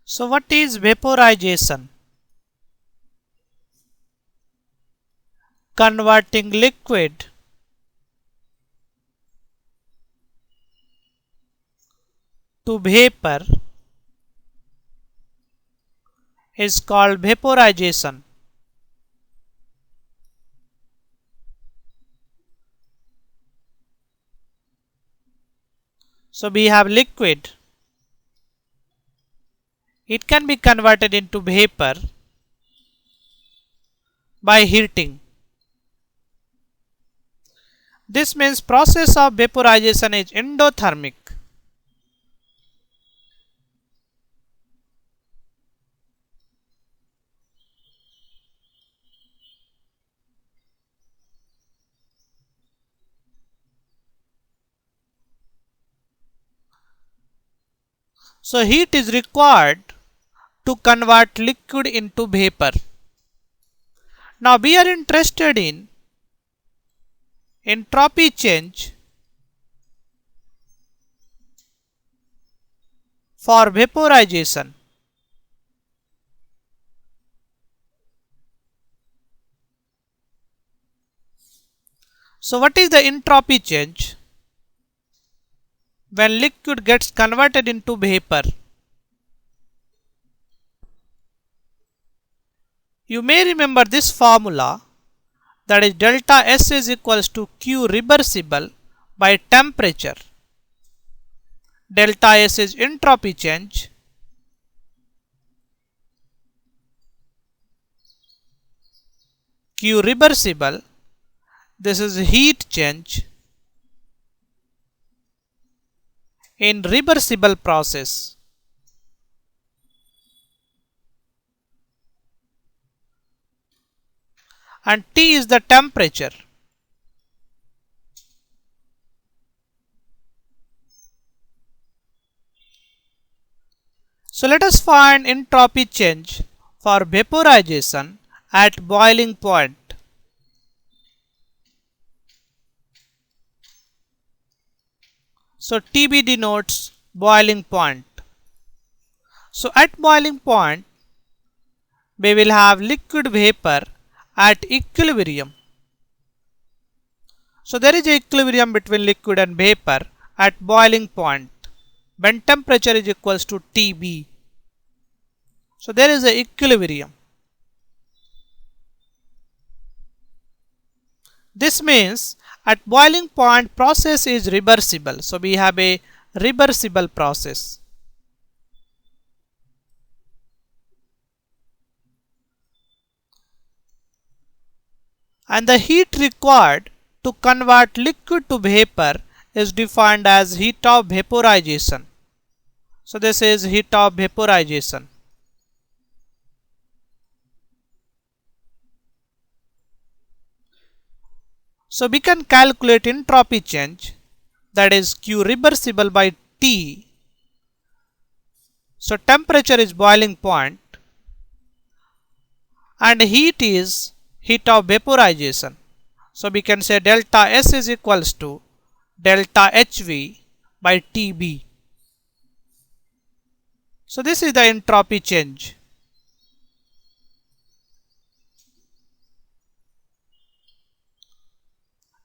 So what is vaporization? Converting liquid to vapor is called vaporization. So we have liquid. It can be converted into vapor by heating. This means process of vaporization is endothermic. So heat is required to convert liquid into vapor. Now we are interested in entropy change for vaporization. So what is the entropy change when liquid gets converted into vapor? You may remember this formula, that is delta S is equals to Q reversible by temperature. Delta S is entropy change. Q reversible, this is heat change in reversible process. And T is the temperature. So let us find entropy change for vaporization at boiling point. So TB denotes boiling point. So at boiling point, we will have liquid vapor at equilibrium. So there is an equilibrium between liquid and vapor at boiling point when temperature is equals to TB. So there is an equilibrium. This means at boiling point process is reversible. So we have a reversible process. And the heat required to convert liquid to vapor is defined as heat of vaporization. So this is heat of vaporization. So we can calculate entropy change, that is Q reversible by T. So temperature is boiling point and heat is heat of vaporization. So we can say delta S is equals to delta HV by TB. So this is the entropy change.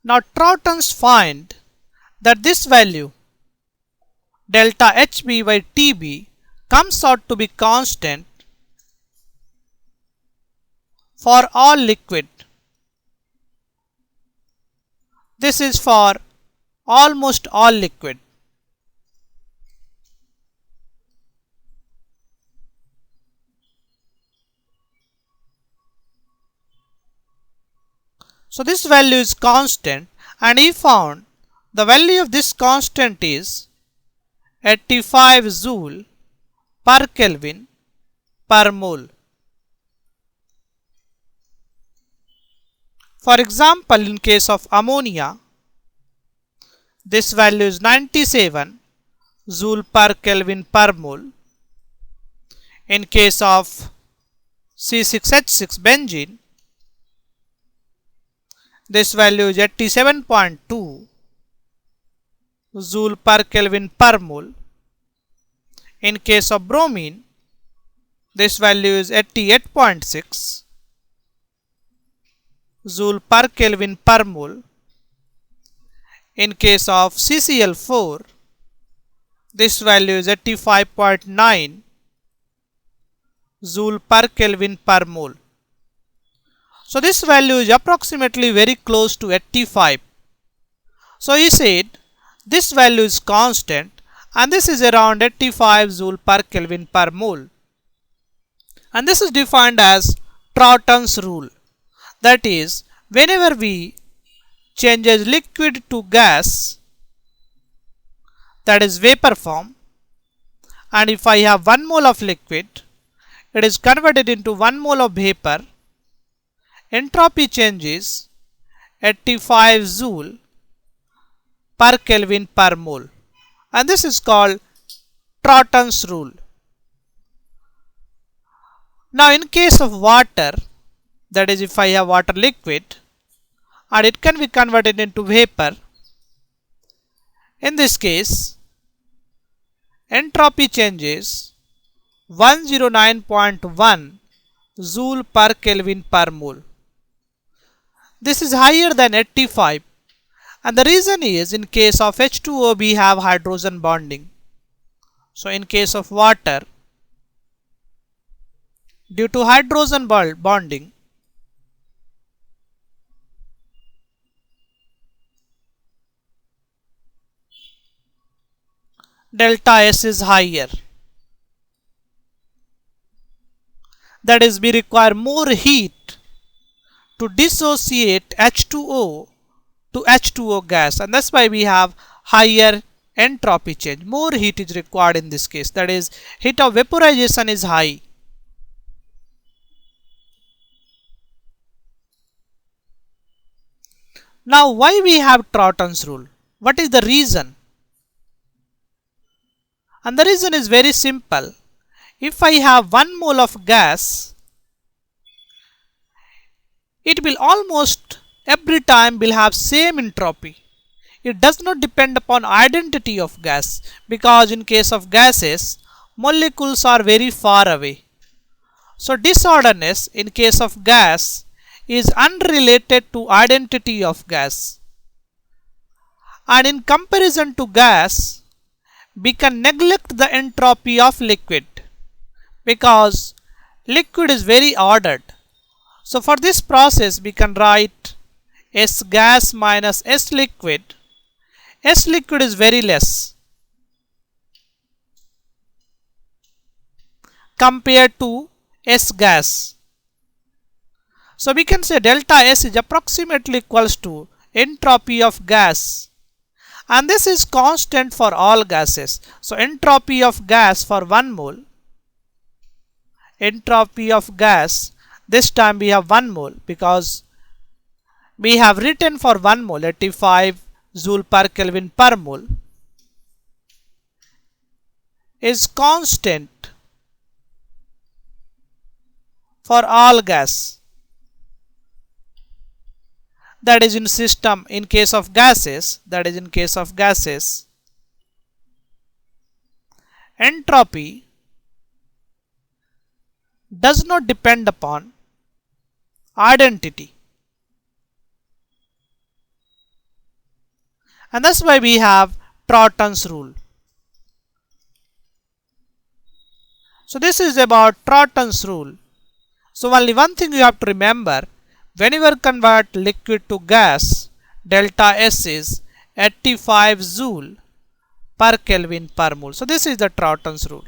Now Troutons find that this value delta HB by TB comes out to be constant for all liquid. This is for almost all liquid. So this value is constant and he found the value of this constant is 85 joule per Kelvin per mole. For example, in case of ammonia, this value is 97 joule per Kelvin per mole. In case of C6H6 benzene, this value is 87.2 joule per Kelvin per mole. In case of bromine, This value is 88.6 Joule per Kelvin per mole. In case of CCl4, this value is 85.9 Joule per Kelvin per mole. So this value is approximately very close to 85. So he said this value is constant and this is around 85 Joule per Kelvin per mole. And this is defined as Troughton's rule. That is, whenever we changes liquid to gas, that is vapor form, and if I have 1 mole of liquid, it is converted into 1 mole of vapor, entropy change is 85 Joule per Kelvin per mole, and this is called Troughton's rule. Now in case of water, that is if I have water liquid and it can be converted into vapor, in this case entropy change is 109.1 Joule per Kelvin per mole. This is higher than 85, and the reason is in case of H2O we have hydrogen bonding. So in case of water, due to hydrogen bonding, delta S is higher. That is, we require more heat to dissociate H2O to H2O gas, and that's why we have higher entropy change. More heat is required in this case. That is, heat of vaporization is high. Now why we have Troughton's rule? What is the reason? And the reason is very simple. If I have 1 mole of gas, it will almost every time will have same entropy. It does not depend upon identity of gas, because in case of gases, molecules are very far away. So disorderness in case of gas is unrelated to identity of gas. And in comparison to gas, we can neglect the entropy of liquid, because liquid is very ordered. So for this process we can write S gas minus S liquid. S liquid is very less compared to S gas. So we can say delta S is approximately equals to entropy of gas, and this is constant for all gases. So entropy of gas for 1 mole, entropy of gas, this time we have 1 mole because we have written for 1 mole 85 Joule per Kelvin per mole, is constant for all gas. That is in system. In case of gases, that is in case of gases, entropy does not depend upon identity, and that's why we have Troughton's rule. So this is about Troughton's rule. So only one thing you have to remember: whenever convert liquid to gas, delta S is 85 Joule per Kelvin per mole. So this is the Troughton's rule.